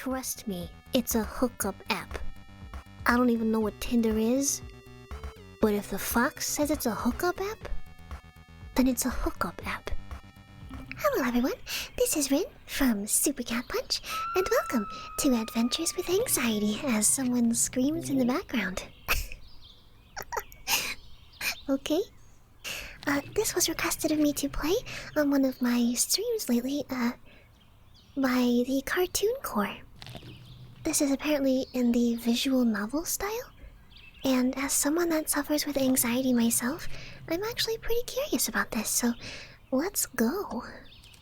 trust me, it's a hookup app. I don't even know what Tinder is, but if the fox says it's a hookup app, then it's a hookup app. Hello everyone, this is Rin from Super Cat Punch, and welcome to Adventures with Anxiety as someone screams in the background. Okay. This was requested of me to play on one of my streams lately, by the Cartoon Core. This is apparently in the visual novel style, and as someone that suffers with anxiety myself, I'm actually pretty curious about this, so let's go.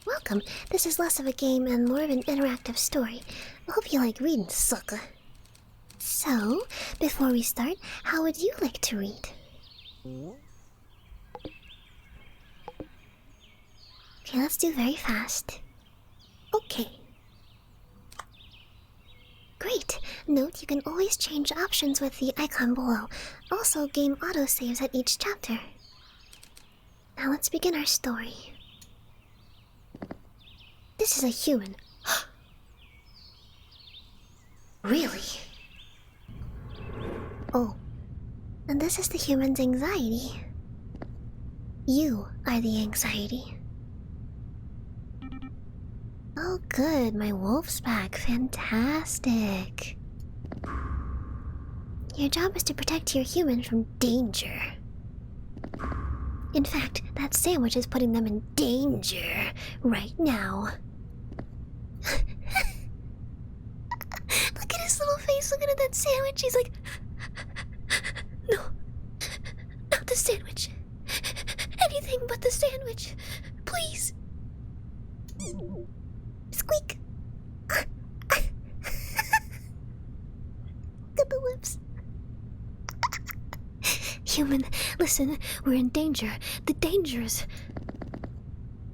Welcome. This is less of a game and more of an interactive story. I hope you like reading, sucker. So, before we start, how would you like to read? Okay, let's do very fast. Okay. Great! Note you can always change options with the icon below. Also, game autosaves at each chapter. Now let's begin our story. This is a human. Really? Oh. And this is the human's anxiety. You are the anxiety. Oh good, my wolf's back. Fantastic. Your job is to protect your human from danger. In fact, that sandwich is putting them in danger right now. Look at his little face looking at that sandwich. He's like, no, not the sandwich. Anything but the sandwich. Please. Squeak. Look at the lips. Human, listen, we're in danger. The danger's...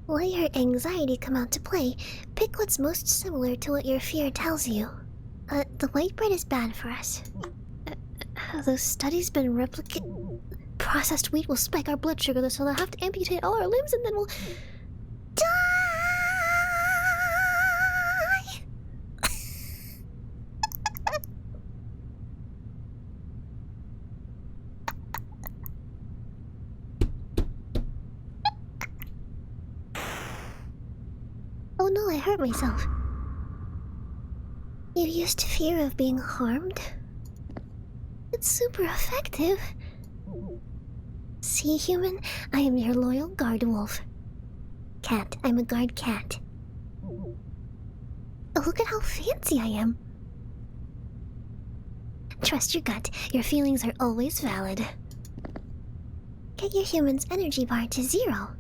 Let your anxiety come out to play. Pick what's most similar to what your fear tells you. The white bread is bad for us. Have those studies been replicated? Processed wheat will spike our blood sugar, so they'll have to amputate all our limbs and then we'll... die! Oh no, I hurt myself. You used fear of being harmed? It's super effective. See, human, I am your loyal guard wolf. Cat, I'm a guard cat. Oh, look at how fancy I am. Trust your gut, your feelings are always valid. Get your human's energy bar to 0.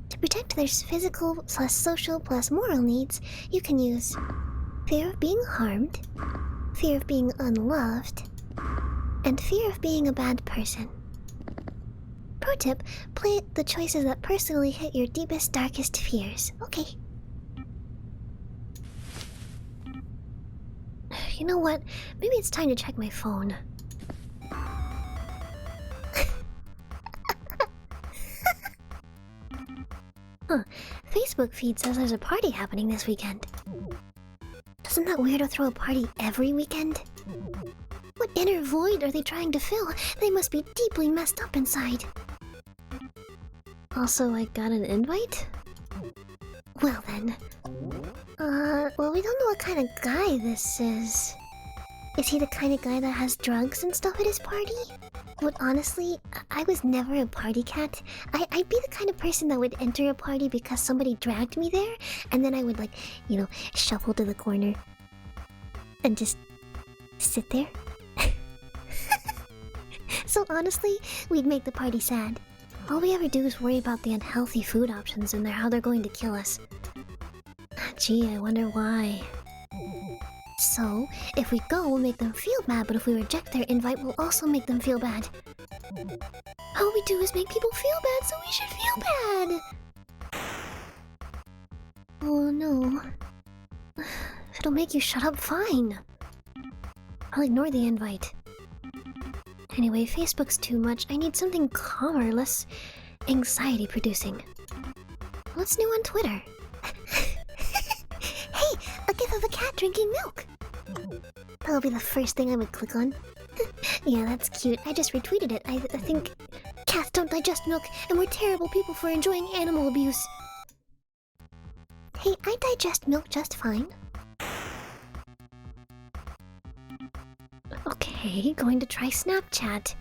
To protect their physical plus social plus moral needs, you can use fear of being harmed, fear of being unloved, and fear of being a bad person. Pro tip, play the choices that personally hit your deepest, darkest fears. Okay. You know what? Maybe it's time to check my phone. Huh. Facebook feed says there's a party happening this weekend. Doesn't that weirdo throw a party every weekend? What inner void are they trying to fill? They must be deeply messed up inside. Also, I got an invite? Well then. Well, we don't know what kind of guy this is. Is he the kind of guy that has drugs and stuff at his party? But honestly, I was never a party cat. I'd be the kind of person that would enter a party because somebody dragged me there, and then I would, like, you know, shuffle to the corner and just sit there. So honestly, we'd make the party sad. All we ever do is worry about the unhealthy food options and how they're going to kill us. Gee, I wonder why. So, if we go, we'll make them feel bad, but if we reject their invite, we'll also make them feel bad. All we do is make people feel bad, so we should feel bad! Oh no. If it'll make you shut up, fine. I'll ignore the invite. Anyway, Facebook's too much. I need something calmer, less anxiety-producing. What's new on Twitter? Hey, a gif of a cat drinking milk. That'll be the first thing I would click on. Yeah, that's cute. I just retweeted it. I think cats don't digest milk, and we're terrible people for enjoying animal abuse. Hey, I digest milk just fine. Okay, going to try Snapchat.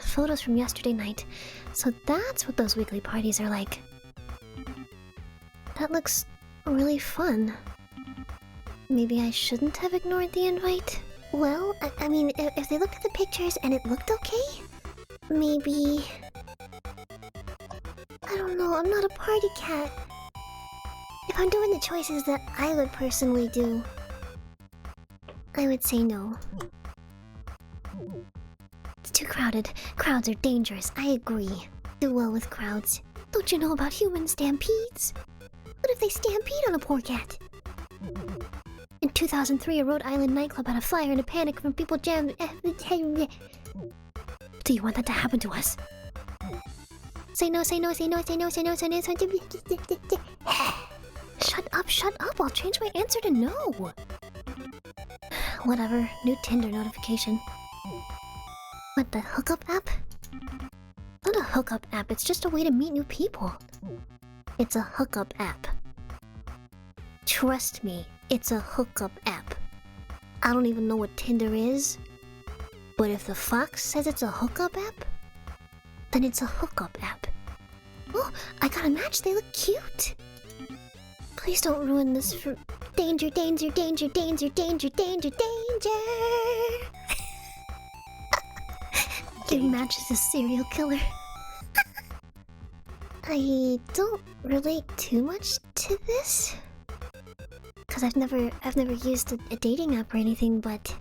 Photos from yesterday night. So that's what those weekly parties are like. That looks really fun. Maybe I shouldn't have ignored the invite? Well, I mean, if they looked at the pictures and it looked okay, maybe... I don't know, I'm not a party cat. If I'm doing the choices that I would personally do, I would say no. It's too crowded. Crowds are dangerous, I agree. Do well with crowds. Don't you know about human stampedes? What if they stampede on a poor cat? In 2003, a Rhode Island nightclub had a fire and a panic when people jammed... Do you want that to happen to us? Say no, say no, say no, say no, say no, say no, say no. Shut up, I'll change my answer to no. Whatever, new Tinder notification. What, the hookup app? Not a hookup app, it's just a way to meet new people. It's a hookup app. Trust me, it's a hookup app. I don't even know what Tinder is, but if the fox says it's a hookup app, then it's a hookup app. Oh, I got a match, they look cute. Please don't ruin this for... Danger, danger, danger, danger, danger, danger, danger! Your match is a serial killer. I don't relate too much to this, cause I've never used a dating app or anything, but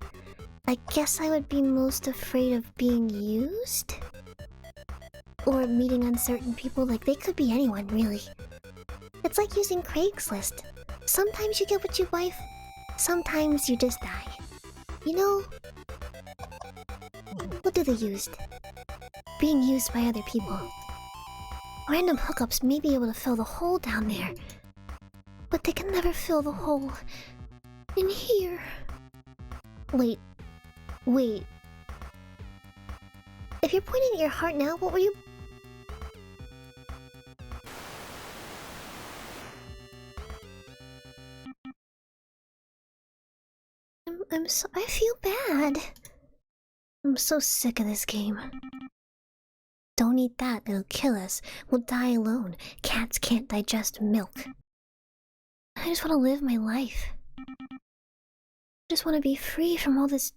I guess I would be most afraid of being used or meeting uncertain people. Like, they could be anyone, really. It's like using Craigslist. Sometimes you get what you wife, sometimes you just die. You know, we'll do the used. Being used by other people. Random hookups may be able to fill the hole down there, but they can never fill the hole in here. Wait. If you're pointing at your heart now, what were you... I feel bad. I'm so sick of this game. Don't eat that, it'll kill us. We'll die alone. Cats can't digest milk. I just want to live my life. I just want to be free from all this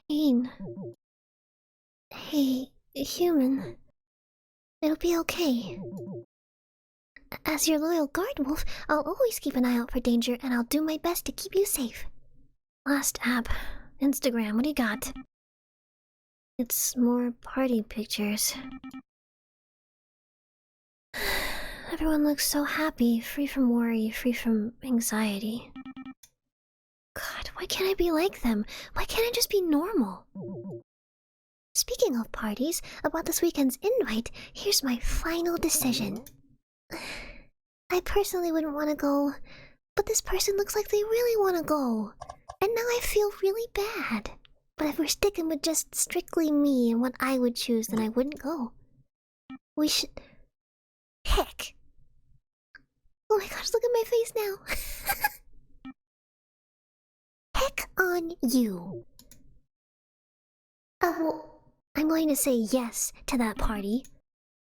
pain. Hey, human. It'll be okay. As your loyal guard wolf, I'll always keep an eye out for danger, and I'll do my best to keep you safe. Last app. Instagram, what do you got? It's more party pictures. Everyone looks so happy, free from worry, free from anxiety. God, why can't I be like them? Why can't I just be normal? Speaking of parties, about this weekend's invite, here's my final decision. I personally wouldn't want to go, but this person looks like they really want to go. And now I feel really bad. But if we're sticking with just strictly me and what I would choose, then I wouldn't go. We should... Heck! Oh my gosh, look at my face now! Heck on you! Well, I'm going to say yes to that party.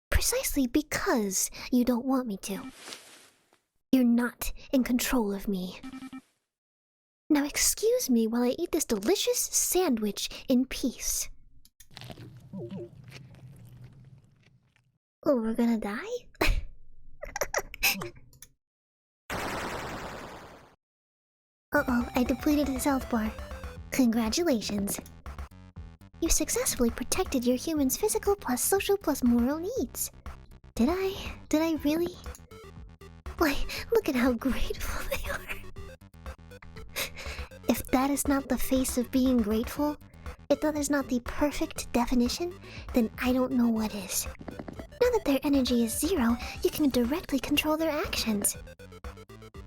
Precisely because you don't want me to. You're not in control of me. Now excuse me while I eat this delicious sandwich in peace. Oh, we're gonna die? Uh-oh, I depleted his health bar. Congratulations. You successfully protected your human's physical plus social plus moral needs. Did I? Did I really? Why, look at how grateful they are. If that is not the face of being grateful, if that is not the perfect definition, then I don't know what is. Now that their energy is 0, you can directly control their actions.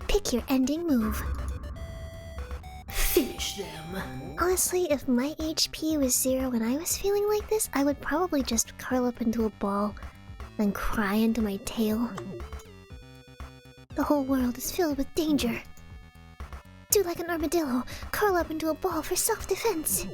Pick your ending move. Finish them. Honestly, if my HP was 0 when I was feeling like this, I would probably just curl up into a ball and cry into my tail. The whole world is filled with danger. Do like an armadillo, curl up into a ball for self-defense.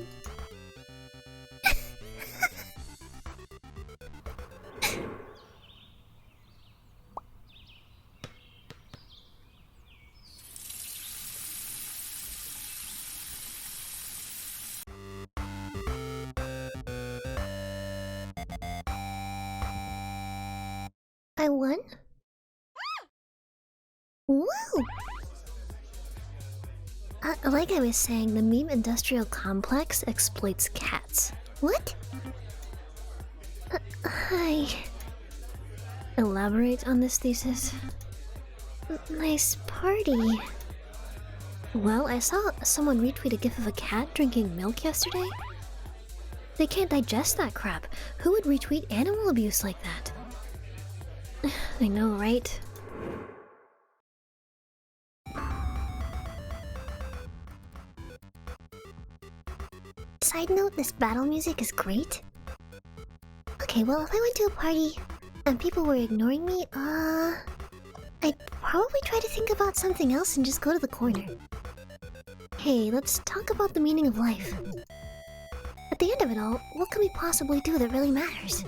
I won? Woo! Like I was saying, the meme industrial complex exploits cats. What? Hi. Elaborate on this thesis. Nice party. Well, I saw someone retweet a gif of a cat drinking milk yesterday. They can't digest that crap. Who would retweet animal abuse like that? I know, right? Side note, this battle music is great. Okay, well, if I went to a party and people were ignoring me, I'd probably try to think about something else and just go to the corner. Hey, let's talk about the meaning of life. At the end of it all, what can we possibly do that really matters?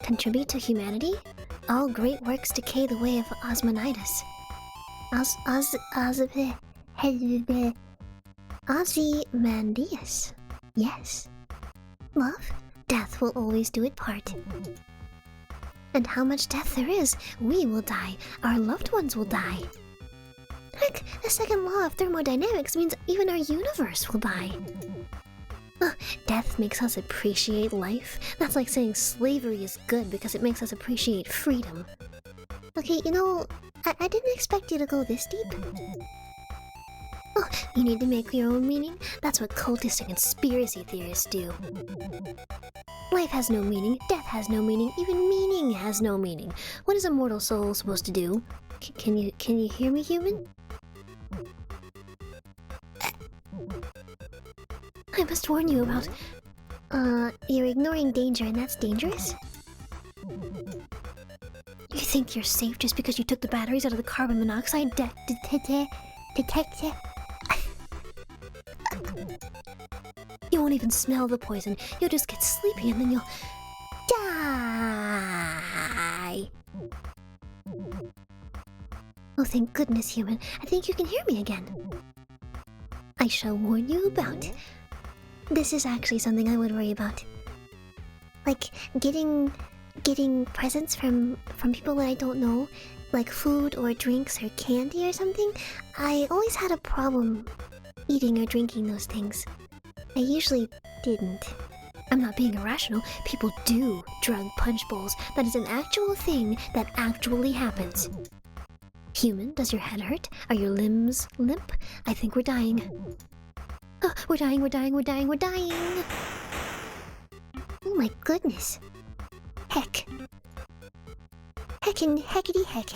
Contribute to humanity? All great works decay the way of Osmanitis. Ozymandias. Yes. Love, death will always do its part. And how much death there is, we will die, our loved ones will die. Heck, the second law of thermodynamics means even our universe will die. Death makes us appreciate life. That's like saying slavery is good because it makes us appreciate freedom. Okay, you know, I didn't expect you to go this deep. Oh, you need to make your own meaning? That's what cultists and conspiracy theorists do. Life has no meaning, death has no meaning, even meaning has no meaning. What is a mortal soul supposed to do? Can you hear me, human? I must warn you about... you're ignoring danger and that's dangerous? You think you're safe just because you took the batteries out of the carbon monoxide detector? You won't even smell the poison. You'll just get sleepy and then you'll... die! Oh, thank goodness, human. I think you can hear me again. I shall warn you about... This is actually something I would worry about. Like, getting presents from people that I don't know, like food or drinks or candy or something. I always had a problem eating or drinking those things. I usually didn't. I'm not being irrational. People do drug punch bowls. That is an actual thing that actually happens. Human, does your head hurt? Are your limbs limp? I think we're dying. Oh, we're dying. Oh my goodness. Heck. Heckity heck.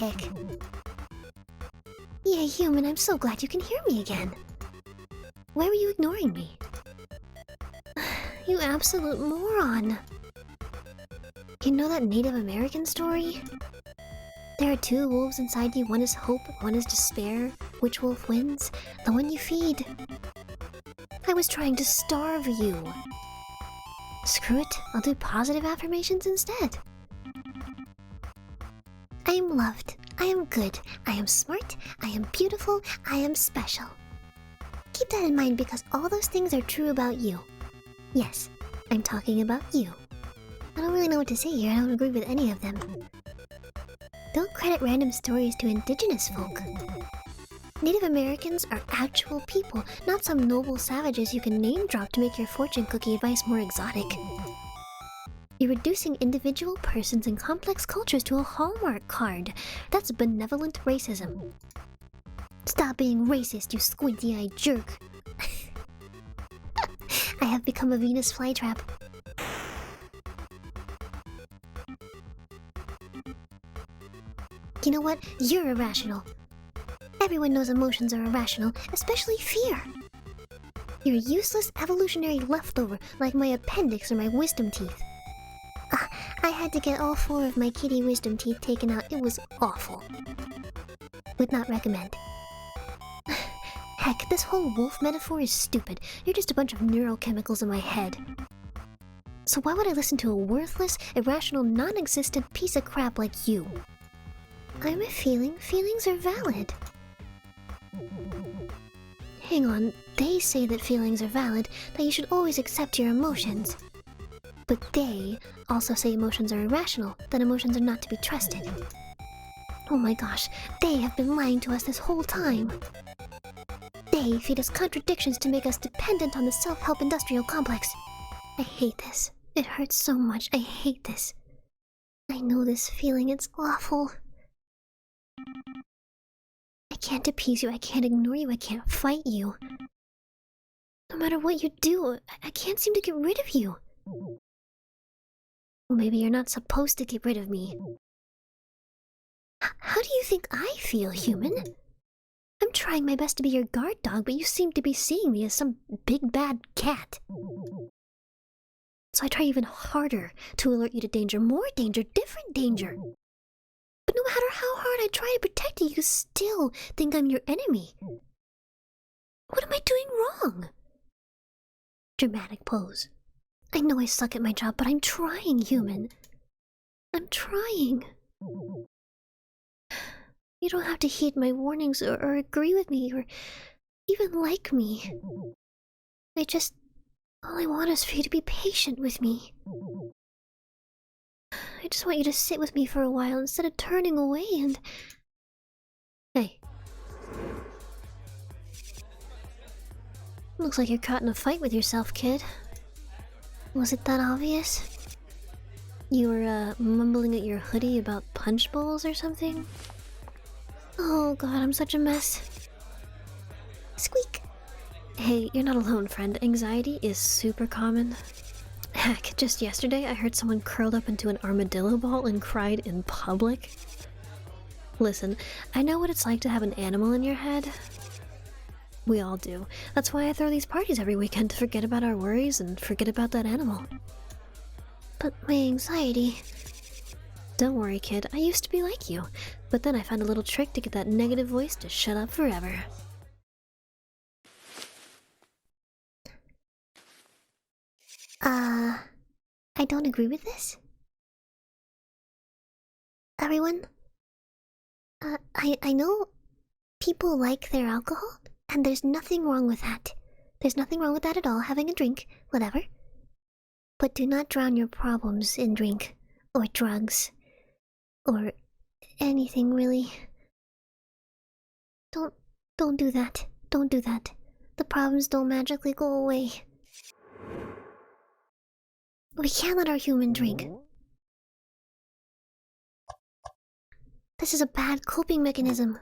Yeah, human, I'm so glad you can hear me again. Why were you ignoring me? You absolute moron. You know that Native American story? There are two wolves inside you, one is hope, one is despair. Which wolf wins? The one you feed. I was trying to starve you. Screw it, I'll do positive affirmations instead. I am loved, I am good, I am smart, I am beautiful, I am special. Keep that in mind because all those things are true about you. Yes, I'm talking about you. I don't really know what to say here, I don't agree with any of them. Don't credit random stories to indigenous folk. Native Americans are actual people, not some noble savages you can name drop to make your fortune cookie advice more exotic. You're reducing individual persons and complex cultures to a Hallmark card. That's benevolent racism. Stop being racist, you squinty-eyed jerk. I have become a Venus flytrap. You know what? You're irrational. Everyone knows emotions are irrational, especially fear. You're a useless evolutionary leftover like my appendix or my wisdom teeth. I had to get all 4 of my kitty wisdom teeth taken out. It was awful. Would not recommend. Heck, this whole wolf metaphor is stupid. You're just a bunch of neurochemicals in my head. So why would I listen to a worthless, irrational, non-existent piece of crap like you? I'm a feeling. Feelings are valid. Hang on, they say that feelings are valid, that you should always accept your emotions. But they also say emotions are irrational, that emotions are not to be trusted. Oh my gosh, they have been lying to us this whole time. They feed us contradictions to make us dependent on the self-help industrial complex. I hate this. It hurts so much. I hate this. I know this feeling. It's awful. I can't appease you. I can't ignore you. I can't fight you. No matter what you do, I can't seem to get rid of you. Maybe you're not supposed to get rid of me. How do you think I feel, human? I'm trying my best to be your guard dog, but you seem to be seeing me as some big bad cat. So I try even harder to alert you to danger, more danger, different danger. But no matter how hard I try to protect you, you still think I'm your enemy. What am I doing wrong? Dramatic pose. I know I suck at my job, but I'm trying, human. I'm trying. You don't have to heed my warnings or agree with me or even like me. All I want is for you to be patient with me. I just want you to sit with me for a while instead of turning away and... Hey. Looks like you're caught in a fight with yourself, kid. Was it that obvious? You were, mumbling at your hoodie about punch bowls or something? Oh god, I'm such a mess. Squeak! Hey, you're not alone, friend. Anxiety is super common. Heck, just yesterday I heard someone curled up into an armadillo ball and cried in public. Listen, I know what it's like to have an animal in your head. We all do. That's why I throw these parties every weekend to forget about our worries and forget about that animal. But my anxiety... Don't worry, kid. I used to be like you. But then I found a little trick to get that negative voice to shut up forever. I don't agree with this. Everyone? I know people like their alcohol, and there's nothing wrong with that. There's nothing wrong with that at all, having a drink, whatever. But do not drown your problems in drink, or drugs, or anything really. Don't do that. Don't do that. The problems don't magically go away. We can't let our human drink. This is a bad coping mechanism.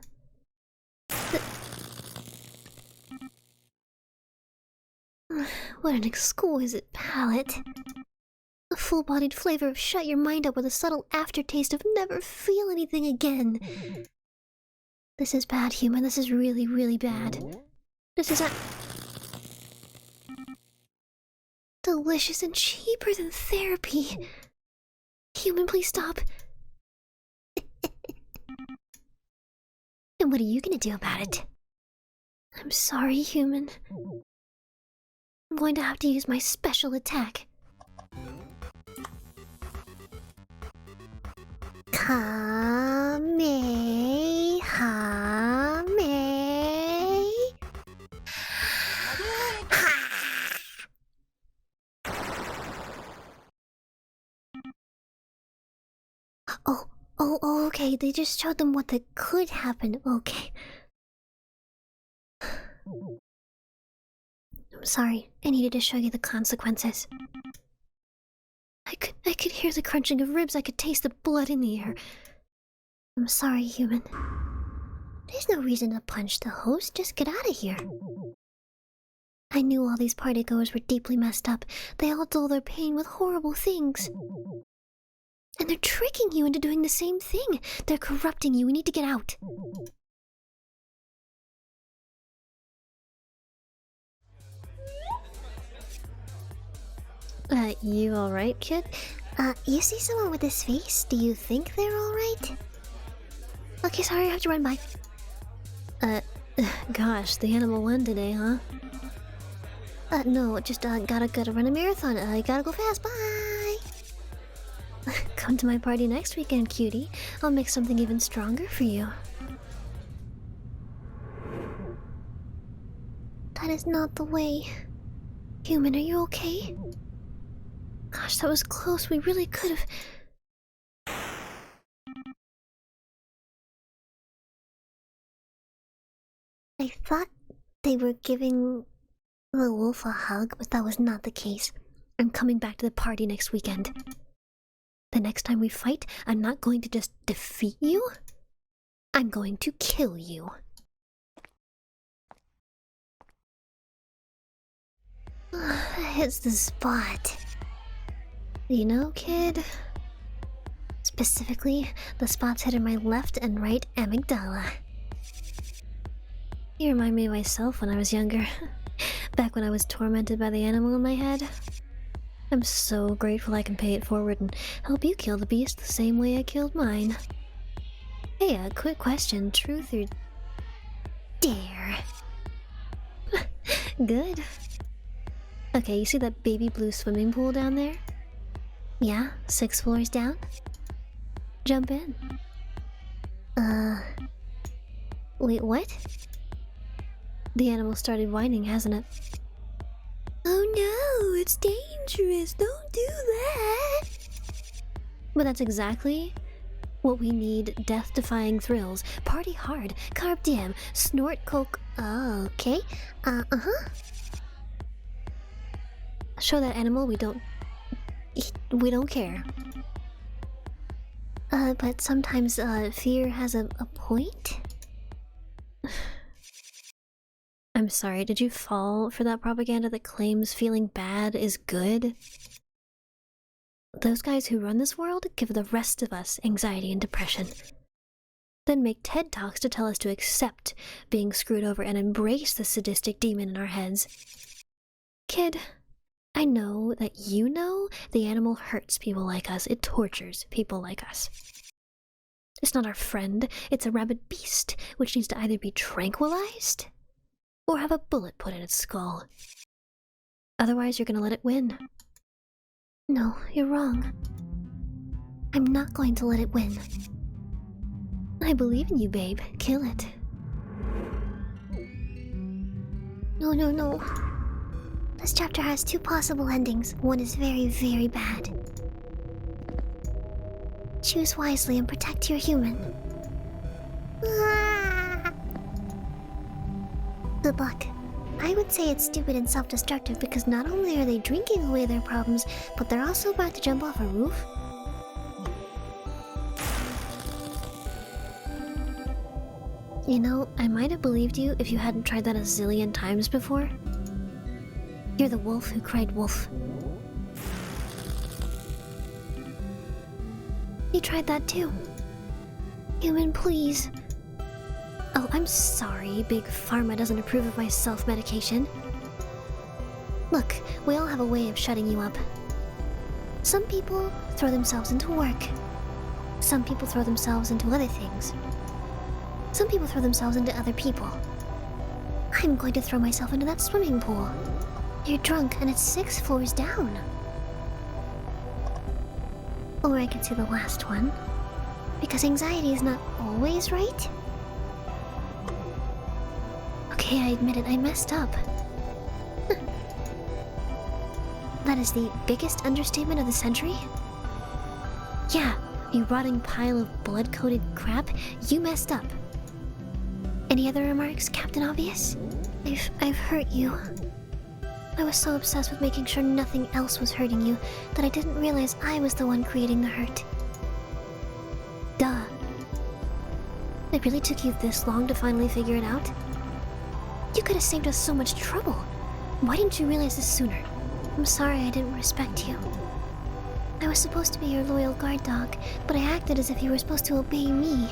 What an exquisite palate. A full-bodied flavor of shut your mind up with a subtle aftertaste of never feel anything again. This is bad, human. This is really, really bad. This is delicious and cheaper than therapy. Human, please stop. And what are you gonna do about it? I'm sorry, human. I'm going to have to use my special attack. Kamehame. Oh, okay. They just showed them what that could happen. Okay. I'm sorry. I needed to show you the consequences. I could hear the crunching of ribs. I could taste the blood in the air. I'm sorry, human. There's no reason to punch the host. Just get out of here. I knew all these partygoers were deeply messed up. They all dull their pain with horrible things. And they're tricking you into doing the same thing. They're corrupting you. We need to get out. You alright, kid? You see someone with this face? Do you think they're alright? Okay, sorry, I have to run by. Gosh, the animal won today, huh? No, just, gotta run a marathon. I gotta go fast, bye! Come to my party next weekend, cutie. I'll make something even stronger for you. That is not the way. Human, are you okay? Gosh, that was close. We really could have... I thought they were giving the wolf a hug, but that was not the case. I'm coming back to the party next weekend. The next time we fight, I'm not going to just defeat you. I'm going to kill you. It's the spot. You know, kid? Specifically, the spots hit in my left and right amygdala. You remind me of myself when I was younger. Back when I was tormented by the animal in my head. I'm so grateful I can pay it forward and help you kill the beast the same way I killed mine. Hey, a quick question. Truth or dare? Good. Okay, you see that baby blue swimming pool down there? Yeah, 6 floors down? Jump in. Wait, what? The animal started whining, hasn't it? Oh no, it's dangerous, don't do that! But that's exactly what we need. Death-defying thrills. Party hard. Carb diem. Snort coke. Oh, okay. Uh-huh. Show that animal we don't care. But sometimes, fear has a point? I'm sorry, did you fall for that propaganda that claims feeling bad is good? Those guys who run this world give the rest of us anxiety and depression. Then make TED Talks to tell us to accept being screwed over and embrace the sadistic demon in our heads. Kid, I know that you know the animal hurts people like us. It tortures people like us. It's not our friend. It's a rabid beast, which needs to either be tranquilized or have a bullet put in its skull. Otherwise, you're gonna let it win. No, you're wrong. I'm not going to let it win. I believe in you, babe. Kill it. No. This chapter has 2 possible endings. One is very, very bad. Choose wisely and protect your human. Good luck. I would say it's stupid and self-destructive because not only are they drinking away their problems, but they're also about to jump off a roof. You know, I might have believed you if you hadn't tried that a zillion times before. You're the wolf who cried wolf. You tried that too. Human, please. Oh, I'm sorry. Big Pharma doesn't approve of my self-medication. Look, we all have a way of shutting you up. Some people throw themselves into work. Some people throw themselves into other things. Some people throw themselves into other people. I'm going to throw myself into that swimming pool. You're drunk and it's 6 floors down. Or I could say the last one. Because anxiety is not always right. Okay, I admit it, I messed up. That is the biggest understatement of the century? Yeah, you rotting pile of blood-coated crap, you messed up. Any other remarks, Captain Obvious? I've hurt you. I was so obsessed with making sure nothing else was hurting you that I didn't realize I was the one creating the hurt. Duh. It really took you this long to finally figure it out? You could have saved us so much trouble. Why didn't you realize this sooner? I'm sorry I didn't respect you. I was supposed to be your loyal guard dog, but I acted as if you were supposed to obey me.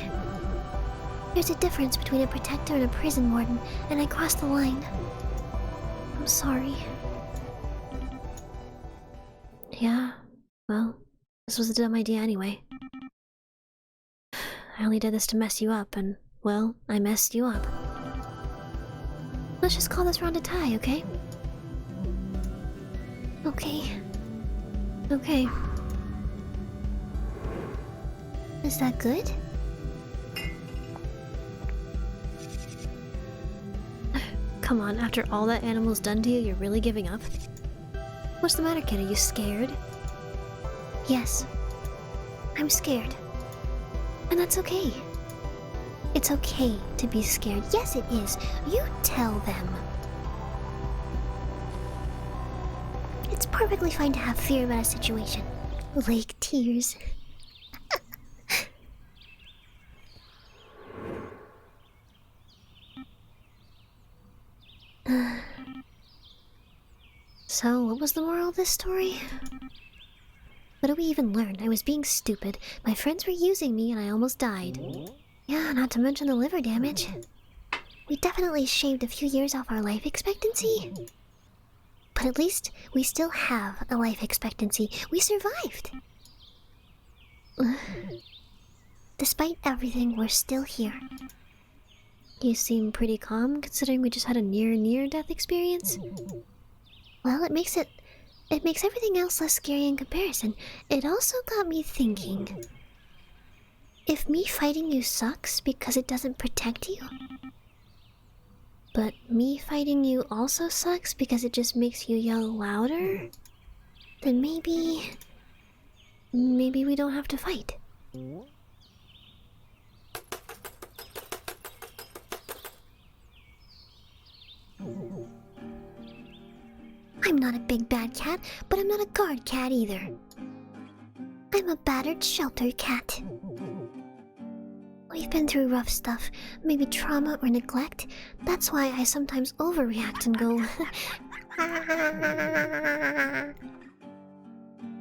There's a difference between a protector and a prison warden, and I crossed the line. I'm sorry. Yeah, well, this was a dumb idea anyway. I only did this to mess you up, and, well, I messed you up. Let's just call this round a tie, okay? Okay. Okay. Is that good? Come on, after all that animal's done to you, you're really giving up? What's the matter, kid? Are you scared? Yes. I'm scared. And that's okay. It's okay to be scared. Yes, it is. You tell them. It's perfectly fine to have fear about a situation. Like tears. So, what was the moral of this story? What did we even learn? I was being stupid, my friends were using me, and I almost died. Yeah, not to mention the liver damage. We definitely shaved a few years off our life expectancy. But at least we still have a life expectancy. We survived. Despite everything, we're still here. You seem pretty calm, considering we just had a near-death experience. Well, it makes everything else less scary in comparison. It also got me thinking. If me fighting you sucks because it doesn't protect you, but me fighting you also sucks because it just makes you yell louder, then maybe we don't have to fight. I'm not a big bad cat, but I'm not a guard cat either. I'm a battered shelter cat. We've been through rough stuff, maybe trauma or neglect. That's why I sometimes overreact and go...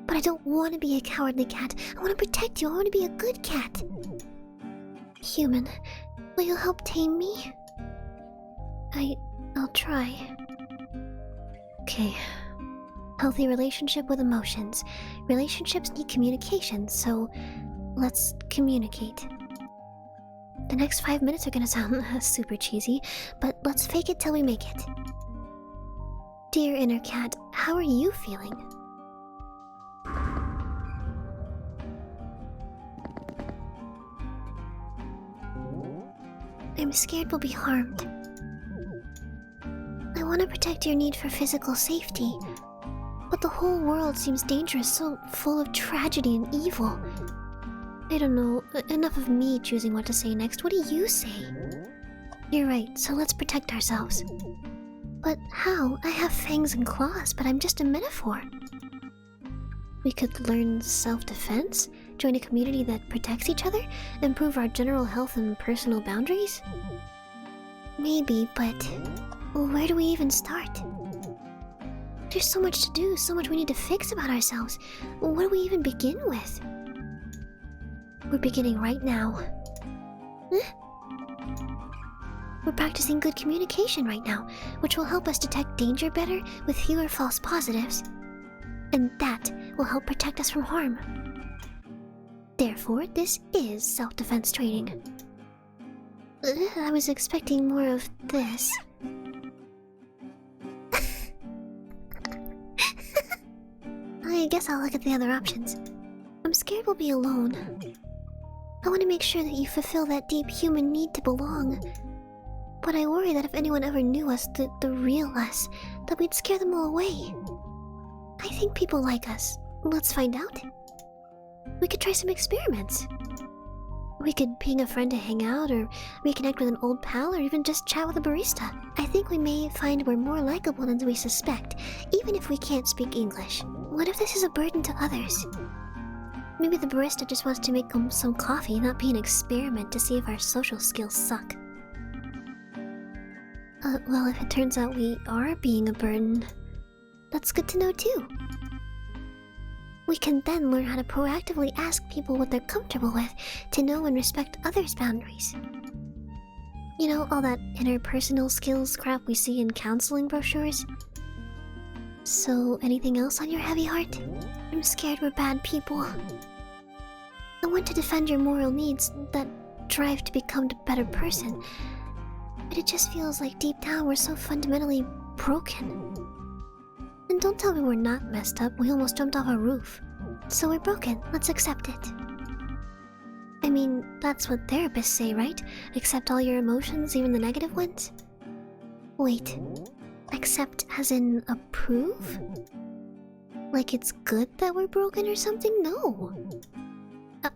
But I don't want to be a cowardly cat. I want to protect you. I want to be a good cat. Human, will you help tame me? I'll try. Okay. Healthy relationship with emotions. Relationships need communication, so let's communicate. The next 5 minutes are gonna sound super cheesy, but let's fake it till we make it. Dear inner cat, how are you feeling? I'm scared we'll be harmed. I want to protect your need for physical safety, but the whole world seems dangerous, so full of tragedy and evil. I don't know, enough of me choosing what to say next. What do you say? You're right, so let's protect ourselves. But how? I have fangs and claws, but I'm just a metaphor. We could learn self-defense, join a community that protects each other, improve our general health and personal boundaries? Maybe, but where do we even start? There's so much to do, so much we need to fix about ourselves. What do we even begin with? We're beginning right now. We're practicing good communication right now, which will help us detect danger better with fewer false positives. And that will help protect us from harm. Therefore, this is self-defense training. I was expecting more of this. I guess I'll look at the other options. I'm scared we'll be alone. I want to make sure that you fulfill that deep human need to belong. But I worry that if anyone ever knew us, the real us, that we'd scare them all away. I think people like us. Let's find out. We could try some experiments. We could ping a friend to hang out, or reconnect with an old pal, or even just chat with a barista. I think we may find we're more likable than we suspect, even if we can't speak English. What if this is a burden to others? Maybe the barista just wants to make some coffee, not be an experiment to see if our social skills suck. Well, if it turns out we are being a burden, that's good to know too. We can then learn how to proactively ask people what they're comfortable with to know and respect others' boundaries. You know, all that interpersonal skills crap we see in counseling brochures? So, anything else on your heavy heart? I'm scared we're bad people. I want to defend your moral needs that drive to become a better person. But it just feels like deep down we're so fundamentally broken. And don't tell me we're not messed up. We almost jumped off a roof. So we're broken. Let's accept it. I mean, that's what therapists say, right? Accept all your emotions, even the negative ones? Wait. Accept as in approve? Like it's good that we're broken or something? No.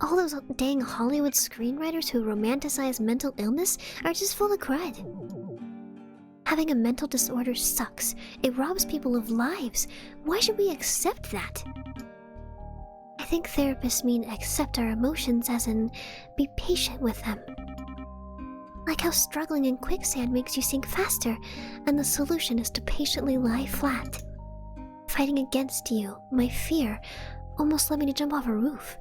All those dang Hollywood screenwriters who romanticize mental illness are just full of crud. Having a mental disorder sucks. It robs people of lives. Why should we accept that? I think therapists mean accept our emotions as in be patient with them. Like how struggling in quicksand makes you sink faster, and the solution is to patiently lie flat. Fighting against you, my fear, almost led me to jump off a roof.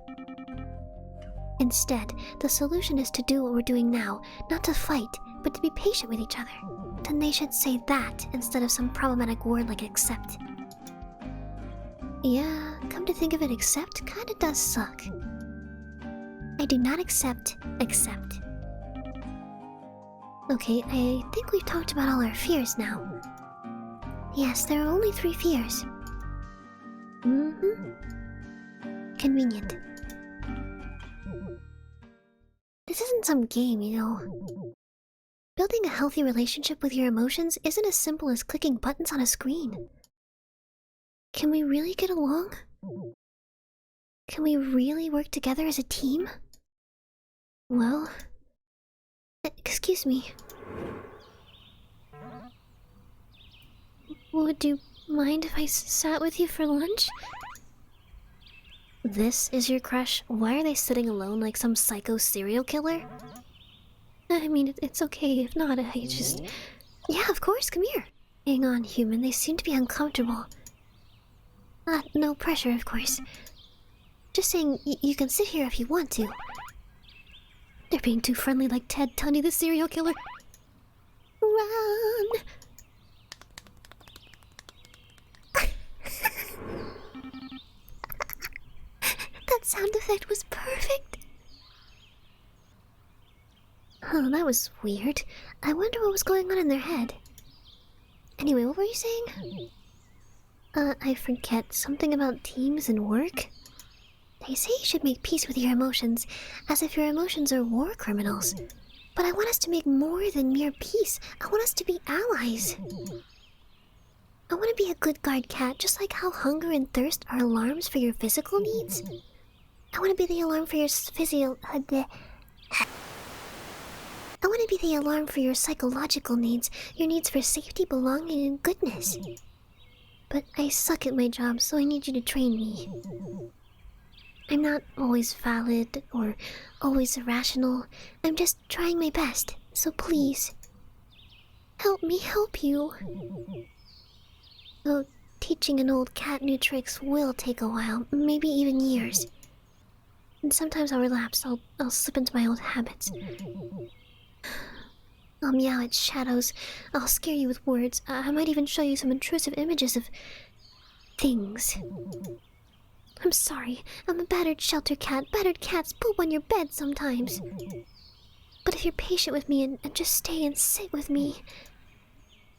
Instead, the solution is to do what we're doing now, not to fight, but to be patient with each other. Then they should say that instead of some problematic word like accept. Yeah, come to think of it, accept kinda does suck. I do not accept. Okay, I think we've talked about all our fears now. Yes, there are only 3 fears. Convenient. This isn't some game, you know. Building a healthy relationship with your emotions isn't as simple as clicking buttons on a screen. Can we really get along? Can we really work together as a team? Well... Excuse me. Would you mind if I sat with you for lunch? This is your crush? Why are they sitting alone like some psycho serial killer? I mean, it's okay if not, I just... Yeah, of course, come here. Hang on, human, they seem to be uncomfortable. No pressure, of course. Just saying, you can sit here if you want to. They're being too friendly like Ted Tundy the serial killer. Run! That sound effect was perfect. Oh, that was weird. I wonder what was going on in their head. Anyway, what were you saying? I forget. Something about teams and work? They say you should make peace with your emotions, as if your emotions are war criminals. But I want us to make more than mere peace. I want us to be allies. I want to be a good guard cat, just like how hunger and thirst are alarms for your physical needs. I want to be the alarm for your I want to be the alarm for your psychological needs, your needs for safety, belonging, and goodness. But I suck at my job, so I need you to train me. I'm not always valid or always irrational. I'm just trying my best, so please, help me help you. Though teaching an old cat new tricks will take a while, maybe even years. And sometimes I'll relapse, I'll slip into my old habits. I'll meow at shadows, I'll scare you with words, I might even show you some intrusive images of... things. I'm sorry, I'm a battered shelter cat. Battered cats poop on your bed sometimes. But if you're patient with me and just stay and sit with me,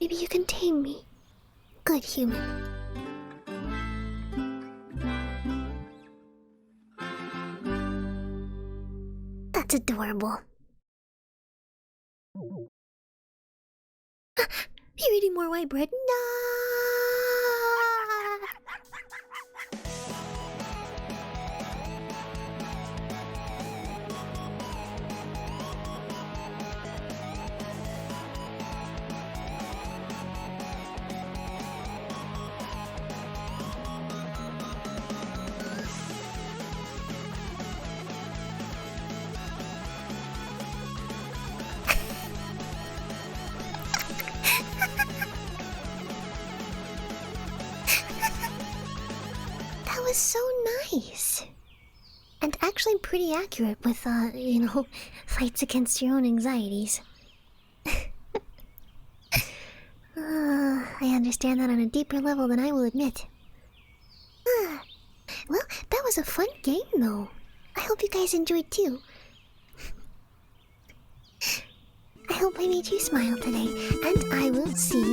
maybe you can tame me. Good human. That's adorable. You're eating more white bread? No! That was so nice. And actually pretty accurate with, fights against your own anxieties. I I understand that on a deeper level than I will admit. Well, that was a fun game, though. I hope you guys enjoyed too. I hope I made you smile today, and I will see